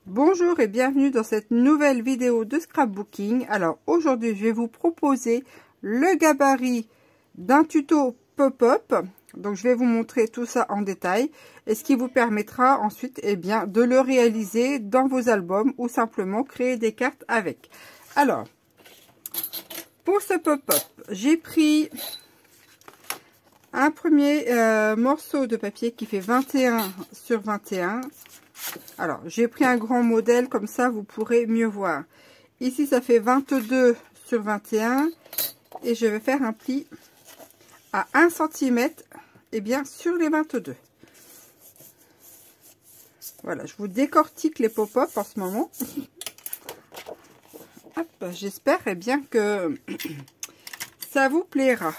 Bonjour et bienvenue dans cette nouvelle vidéo de scrapbooking. Alors aujourd'hui je vais vous proposer le gabarit d'un tuto pop-up. Donc je vais vous montrer tout ça en détail et ce qui vous permettra ensuite de le réaliser dans vos albums ou simplement créer des cartes avec. Alors pour ce pop-up, j'ai pris un premier morceau de papier qui fait 21 sur 21. Alors, j'ai pris un grand modèle, comme ça, vous pourrez mieux voir. Ici, ça fait 22 sur 21. Et je vais faire un pli à 1 cm, sur les 22. Voilà, je vous décortique les pop-up en ce moment. J'espère que ça vous plaira.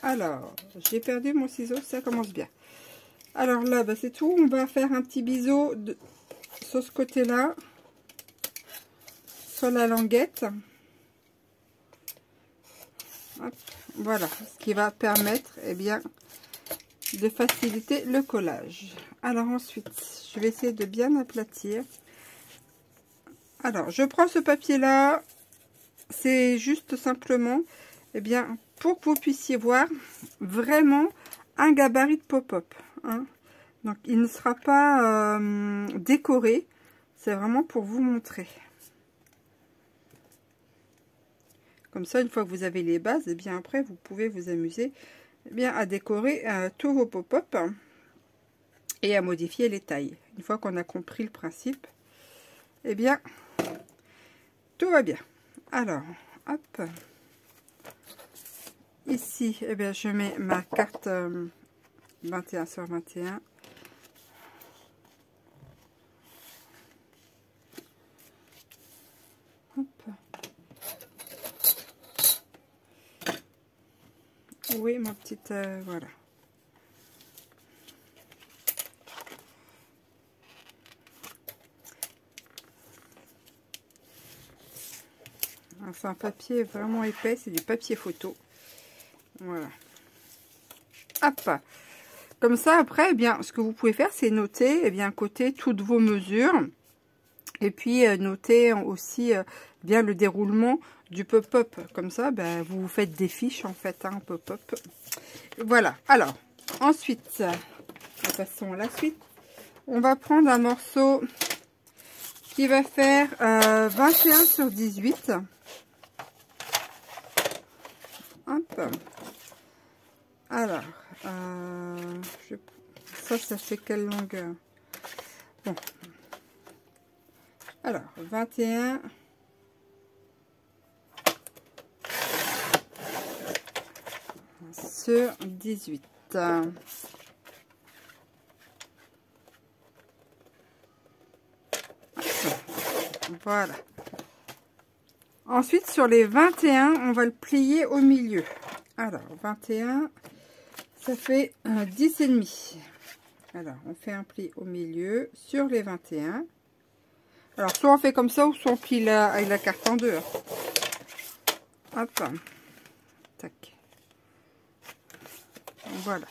Alors, j'ai perdu mon ciseau, ça commence bien. Alors là, c'est tout. On va faire un petit biseau sur ce côté-là, sur la languette. Hop, voilà, ce qui va permettre de faciliter le collage. Alors ensuite, je vais essayer de bien aplatir. Alors, je prends ce papier-là. C'est juste simplement, pour que vous puissiez voir vraiment un gabarit de pop-up. Donc il ne sera pas décoré, c'est vraiment pour vous montrer. Comme ça, une fois que vous avez les bases, après vous pouvez vous amuser à décorer tous vos pop-up et à modifier les tailles. Une fois qu'on a compris le principe, tout va bien. Alors, hop, ici, je mets ma carte 21 sur 21. Oui, ma petite, voilà. C'est un papier vraiment épais, c'est du papier photo. Voilà. Hop. Comme ça, après, ce que vous pouvez faire, c'est noter, à côté, toutes vos mesures. Et puis, noter aussi, le déroulement du pop-up. Comme ça, vous faites des fiches, en fait, pop-up. Voilà. Alors, ensuite, passons à la suite. On va prendre un morceau qui va faire 21 sur 18. Hop. Alors, ça fait quelle longueur? Bon. Alors, 21 sur 18. Voilà. Ensuite, sur les 21, on va le plier au milieu. Alors, 21, ça fait 10,5. Alors, on fait un pli au milieu sur les 21. Alors, soit on fait comme ça, ou soit on plie avec la carte en deux. Hop. Tac. Voilà.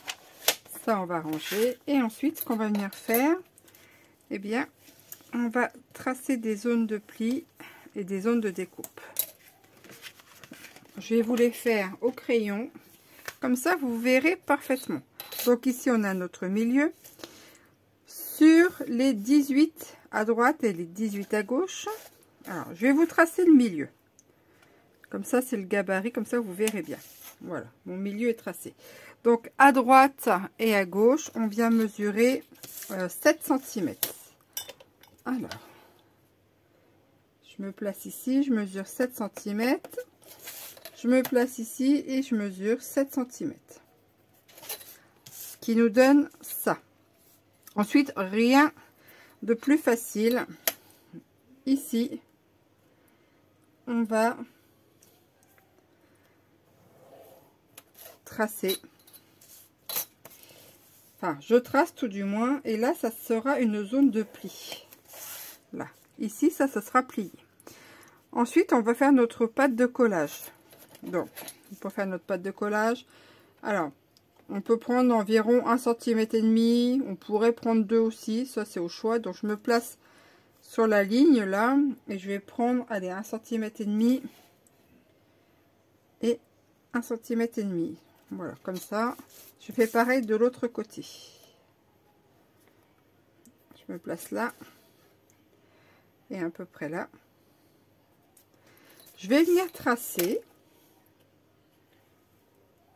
Ça, on va ranger. Et ensuite, ce qu'on va venir faire, on va tracer des zones de pli et des zones de découpe. Je vais vous les faire au crayon. Comme ça, vous verrez parfaitement. Donc ici, on a notre milieu. Sur les 18 à droite et les 18 à gauche. Alors, je vais vous tracer le milieu. Comme ça, c'est le gabarit. Comme ça, vous verrez bien. Voilà, mon milieu est tracé. Donc, à droite et à gauche, on vient mesurer 7 cm. Alors, je me place ici, je mesure 7 cm. Je me place ici et je mesure 7 cm. Ce qui nous donne ça. Ensuite, rien de plus facile. Ici, on va tracer. Enfin, je trace tout du moins. Et là, ça sera une zone de pli. Là. Ici, ça sera plié. Ensuite, on va faire notre pâte de collage. Donc, pour faire notre pâte de collage, alors, on peut prendre environ 1,5 cm. On pourrait prendre 2 aussi. Ça, c'est au choix. Donc, je me place sur la ligne là, et je vais prendre, allez, 1,5 cm et 1,5 cm. Voilà, comme ça. Je fais pareil de l'autre côté. Je me place là et à peu près là. Je vais venir tracer.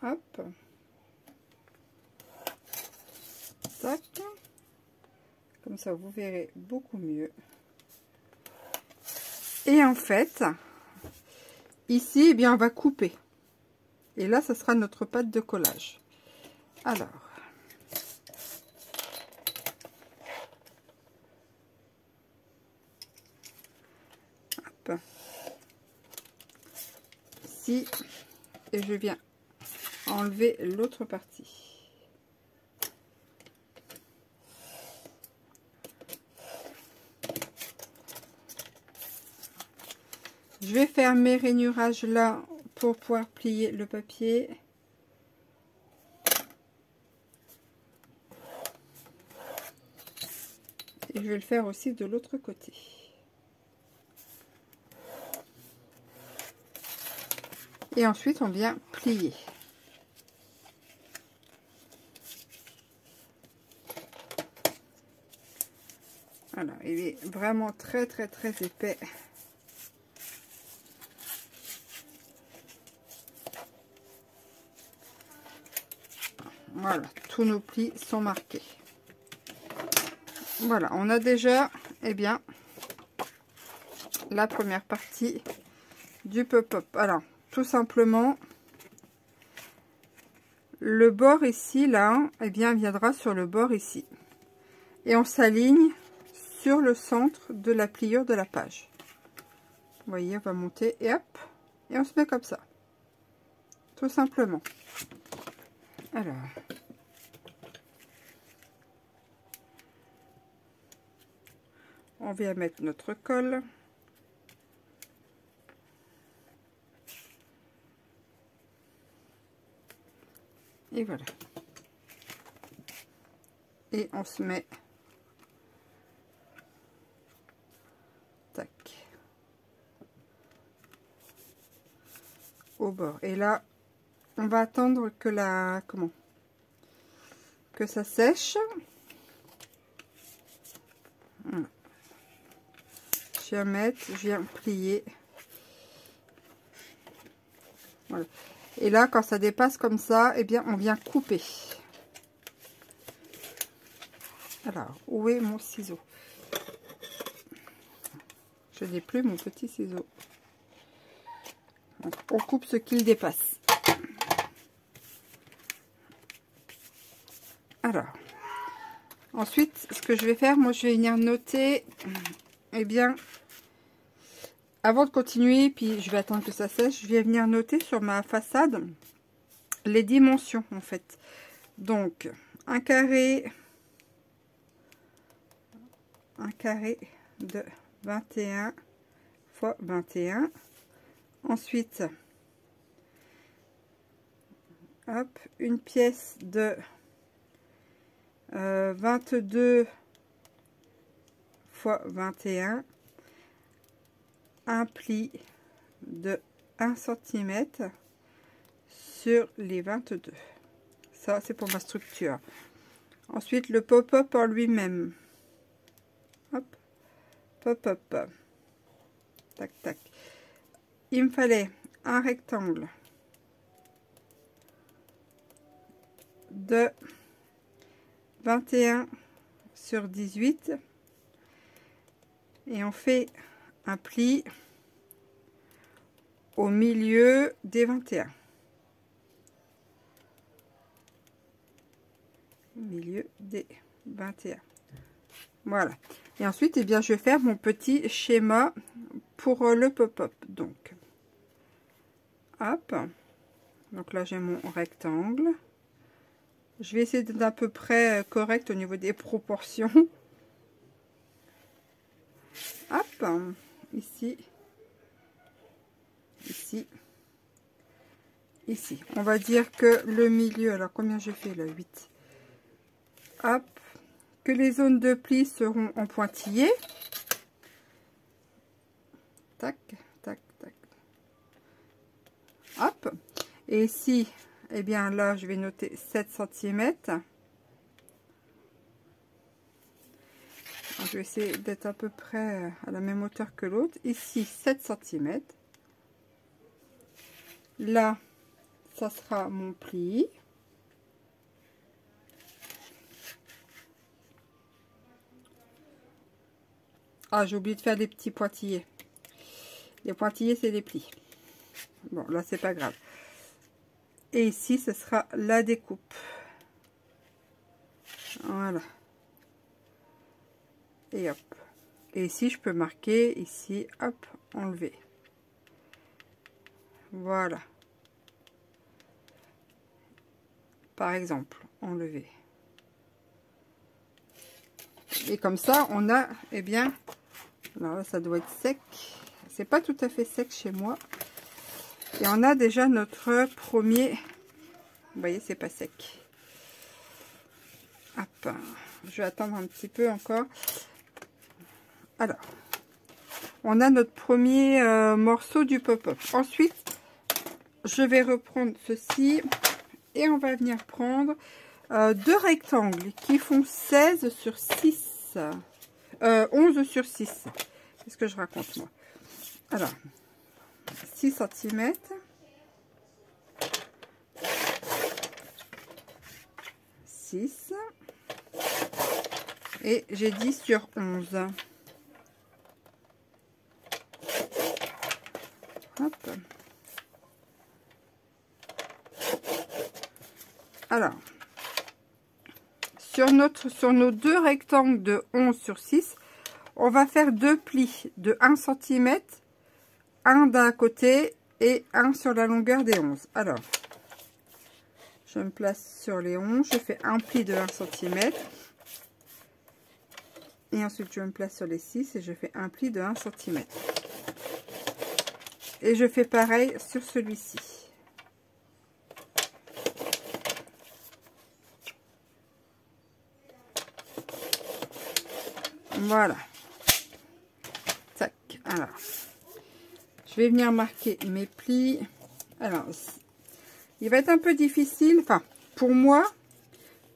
Hop. Tac. Comme ça, vous verrez beaucoup mieux. Et en fait, ici, eh bien, on va couper. Et là, ça sera notre pâte de collage. Alors. Hop. Ici. Et je viens enlever l'autre partie. Je vais faire mes rainurages là pour pouvoir plier le papier. Et je vais le faire aussi de l'autre côté. Et ensuite, on vient plier. Voilà, il est vraiment très épais. Voilà, tous nos plis sont marqués. Voilà, on a déjà, eh bien, la première partie du pop-up. Alors, tout simplement, le bord ici, là, eh bien, viendra sur le bord ici. Et on s'aligne sur le centre de la pliure de la page. Vous voyez, on va monter et hop, et on se met comme ça. Tout simplement. Alors, on vient mettre notre colle. Et voilà. Et on se met tac au bord. Et là, on va attendre que que ça sèche. Voilà. Je viens mettre, je viens plier. Voilà. Et là, quand ça dépasse comme ça, eh bien, on vient couper. Alors, où est mon ciseau? Je n'ai plus mon petit ciseau. Donc, on coupe ce qu'il dépasse. Alors, ensuite, ce que je vais faire, moi, je vais venir noter, eh bien, avant de continuer, puis je vais attendre que ça sèche, je vais venir noter sur ma façade les dimensions, en fait. Donc, un carré de 21 x 21. Ensuite, hop, une pièce de 22 x 21, un pli de 1 cm sur les 22. Ça, c'est pour ma structure. Ensuite, le pop-up en lui-même. Hop, pop-up. Tac, tac. Il me fallait un rectangle de 21 sur 18. Et on fait un pli au milieu des 21. Au milieu des 21. Voilà. Et ensuite, eh bien, je vais faire mon petit schéma pour le pop-up. Donc, hop. Donc là, j'ai mon rectangle. Je vais essayer d'être à peu près correct au niveau des proportions. Hop. Ici. Ici. Ici. On va dire que le milieu, alors combien j'ai fait là? 8. Hop. Que les zones de plis seront en pointillés. tac, tac, tac. Hop. Et ici, eh bien là, je vais noter 7 cm. Je vais essayer d'être à peu près à la même hauteur que l'autre. Ici, 7 cm. Là, ça sera mon pli. Ah, j'ai oublié de faire des petits pointillés. Les pointillés, c'est des plis. Bon, là, c'est pas grave. Et ici, ce sera la découpe. Voilà. Et hop. Et ici, je peux marquer, ici, hop, enlever. Voilà. Par exemple, enlever. Et comme ça, on a, eh bien, alors là, ça doit être sec. C'est pas tout à fait sec chez moi. Et on a déjà notre premier, vous voyez, c'est pas sec. Hop. Je vais attendre un petit peu encore. Alors, on a notre premier morceau du pop-up. Ensuite, je vais reprendre ceci et on va venir prendre deux rectangles qui font 16 sur 6. 11 sur 6. Qu'est-ce que je raconte moi? Alors, 6 cm. Et j'ai dit sur 11. Hop. Alors, sur nos deux rectangles de 11 sur 6, on va faire deux plis de 1 cm, un d'un côté et un sur la longueur des 11. Alors, je me place sur les 11, je fais un pli de 1 cm. Et ensuite, je me place sur les 6 et je fais un pli de 1 cm. Et je fais pareil sur celui-ci. Voilà. Tac. Alors, je vais venir marquer mes plis. Alors, il va être un peu difficile, enfin, pour moi,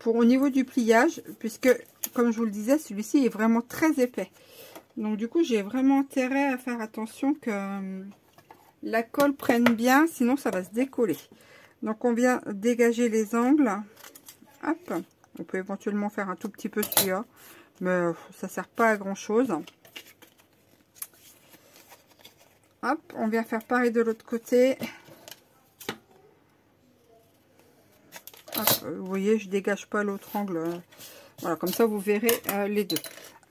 au niveau du pliage, puisque, comme je vous le disais, celui-ci est vraiment très épais. Donc, du coup, j'ai vraiment intérêt à faire attention que la colle prenne bien, sinon ça va se décoller. Donc, on vient dégager les angles. Hop. On peut éventuellement faire un tout petit peu celui-là, mais ça sert pas à grand chose. Hop, on vient faire pareil de l'autre côté. Hop, vous voyez, je dégage pas l'autre angle. Voilà, comme ça vous verrez les deux.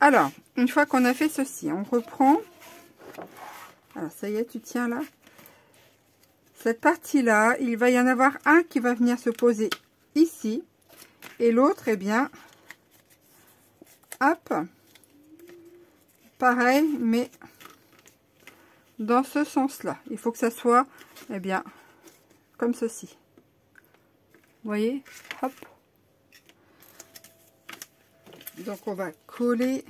Alors, une fois qu'on a fait ceci, on reprend. Alors, ça y est, tu tiens là. Cette partie-là, il va y en avoir un qui va venir se poser ici. Et l'autre, eh bien, hop, pareil, mais dans ce sens-là. Il faut que ça soit, eh bien, comme ceci. Vous voyez, hop. Donc, on va coller.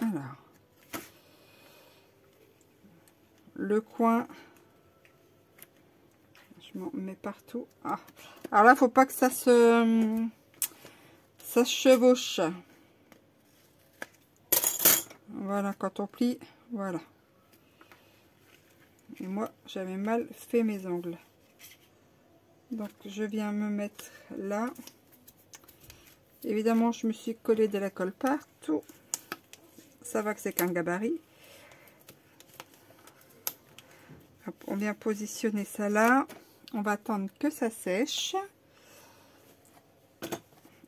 Alors, le coin, je m'en mets partout. Ah. Alors là, faut pas que ça se chevauche. Voilà, quand on plie, voilà. Et moi, j'avais mal fait mes ongles. Donc, je viens me mettre là. Évidemment, je me suis collé de la colle partout. Ça va que c'est qu'un gabarit. Hop, on vient positionner ça là. On va attendre que ça sèche.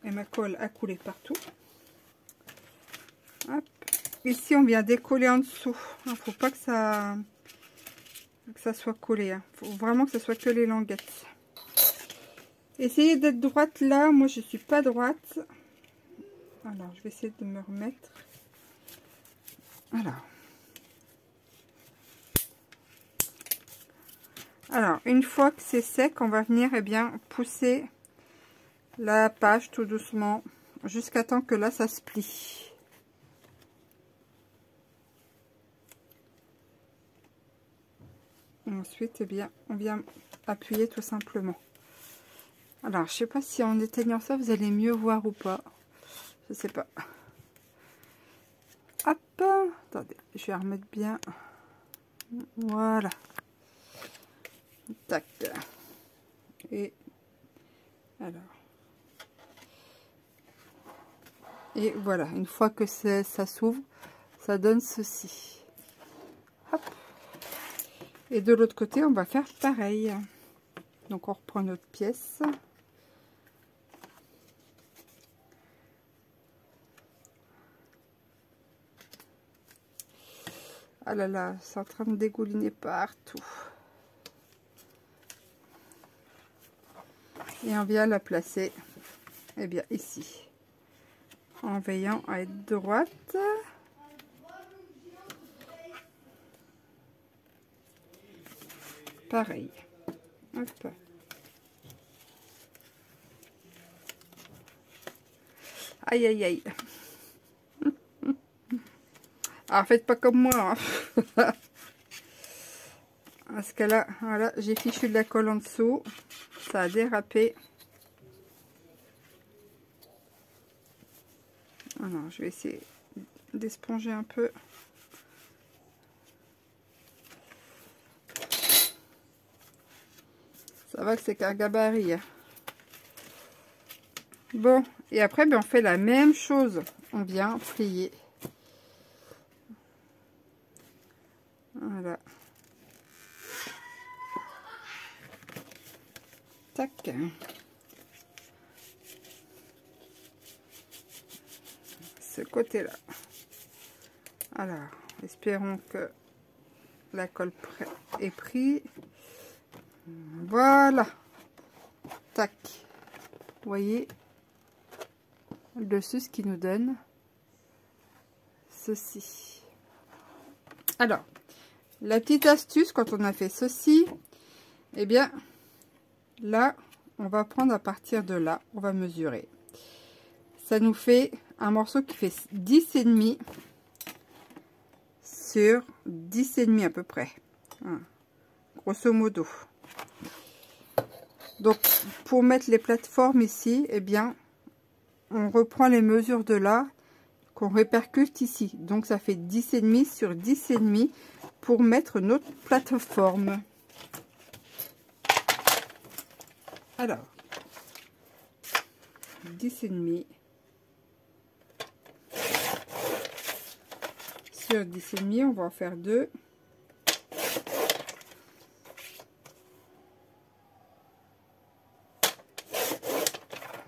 Et ma colle a coulé partout. Hop. Ici, on vient décoller en dessous. Il ne faut pas que ça soit collé. Il faut vraiment que ce soit que les languettes. Essayez d'être droite là. Moi, je ne suis pas droite. Alors, je vais essayer de me remettre. Alors. Alors, une fois que c'est sec, on va venir pousser la page tout doucement jusqu'à temps que là ça se plie. Et ensuite, on vient appuyer tout simplement. Alors, je sais pas si en éteignant ça, vous allez mieux voir ou pas. Je sais pas. Hop, attendez, je vais remettre bien. Voilà. Tac. Et alors. Et voilà, une fois que ça s'ouvre, ça donne ceci. Hop. Et de l'autre côté, on va faire pareil. Donc on reprend notre pièce. Ah là là, c'est en train de dégouliner partout. Et on vient la placer, ici. En veillant à être droite. Pareil. Hop. Aïe, aïe, aïe. Alors, faites pas comme moi. Hein. Parce que là, voilà, j'ai fichu de la colle en dessous. Ça a dérapé. Alors, je vais essayer d'esponger un peu. Ça va que c'est qu'un gabarit. Hein. Bon, et après, on fait la même chose. On vient plier. Voilà. Tac. Ce côté-là. Alors, espérons que la colle est prise. Voilà. Tac. Vous voyez le dessus, ce qui nous donne ceci. Alors, la petite astuce quand on a fait ceci, là, on va prendre à partir de là, on va mesurer. Ça nous fait un morceau qui fait 10,5 sur 10,5 à peu près. Hein, grosso modo. Donc, pour mettre les plateformes ici, on reprend les mesures de là, qu'on répercute ici. Donc, ça fait 10,5 sur 10,5 pour mettre notre plateforme. Alors, 10,5 sur 10,5, on va en faire 2.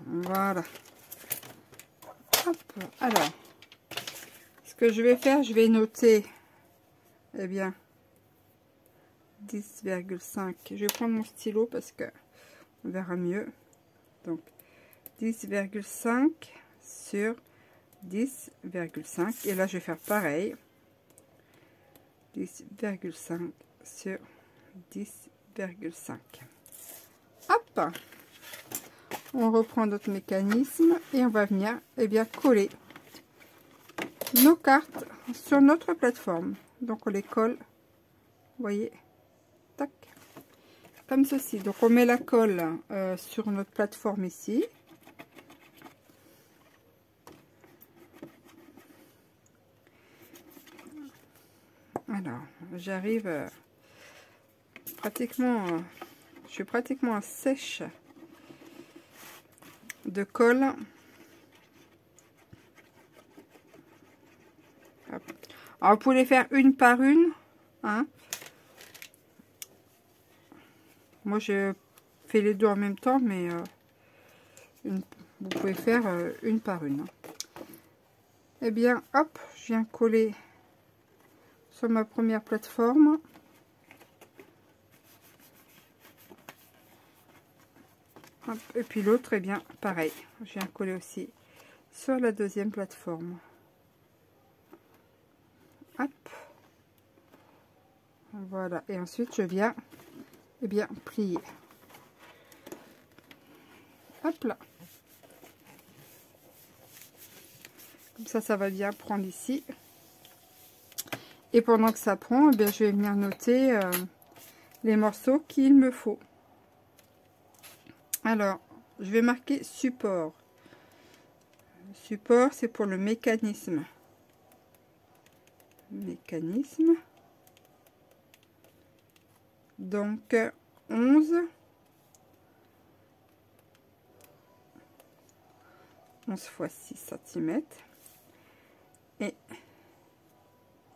Voilà. Hop. Alors, ce que je vais faire, je vais noter, 10,5. Je vais prendre mon stylo parce que on verra mieux. Donc, 10,5 sur 10,5. Et là, je vais faire pareil. 10,5 sur 10,5. Hop! On reprend notre mécanisme et on va venir coller nos cartes sur notre plateforme. Donc on les colle, vous voyez, tac, comme ceci. Donc on met la colle sur notre plateforme ici. Alors j'arrive pratiquement, je suis pratiquement sèche de colle. Hop. Alors vous pouvez les faire une par une, hein. Moi je fais les deux en même temps, mais vous pouvez faire une par une. Hop, je viens coller sur ma première plateforme. Hop, et puis l'autre, pareil, je viens coller aussi sur la deuxième plateforme. Hop, voilà, et ensuite je viens eh bien plier. Hop là. Comme ça va bien prendre ici. Et pendant que ça prend, eh bien, je vais venir noter les morceaux qu'il me faut. Alors, je vais marquer support. Support, c'est pour le mécanisme. Mécanisme. Donc, 11 x 6 cm. Et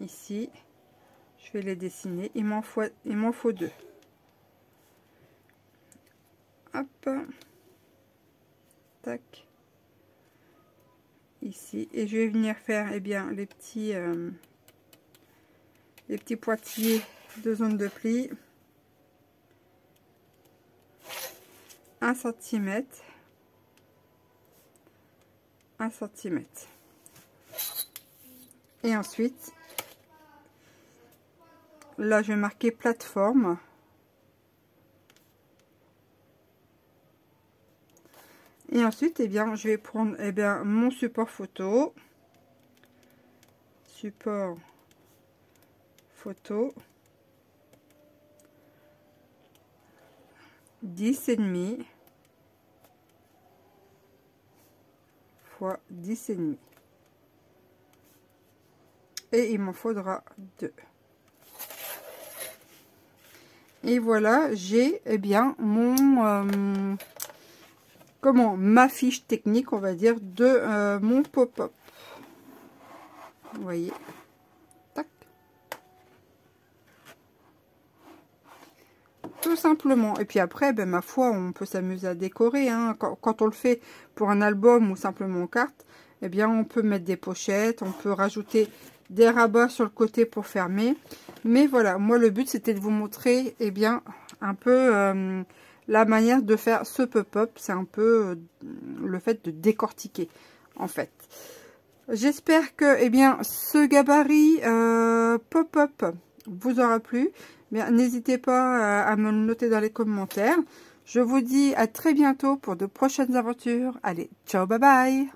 ici, je vais les dessiner. Il m'en faut 2. Hop. Tac. Ici. Et je vais venir faire, eh bien, les petits pointillés de zone de pli. 1 cm. 1 cm. Et ensuite, là, je vais marquer plateforme. Et ensuite, eh bien, je vais prendre mon support photo. Support photo. 10,5 x 10,5. Et il m'en faudra 2. Et voilà, j'ai mon ma fiche technique, on va dire, de mon pop-up. Vous voyez, tac, tout simplement. Et puis après, ma foi, on peut s'amuser à décorer, hein. Quand on le fait pour un album ou simplement en carte, eh bien, on peut mettre des pochettes, on peut rajouter des rabats sur le côté pour fermer. Mais voilà, moi le but c'était de vous montrer un peu la manière de faire ce pop-up. C'est un peu le fait de décortiquer en fait. J'espère que ce gabarit pop-up vous aura plu. N'hésitez pas à me le noter dans les commentaires. Je vous dis à très bientôt pour de prochaines aventures. Allez, ciao, bye bye.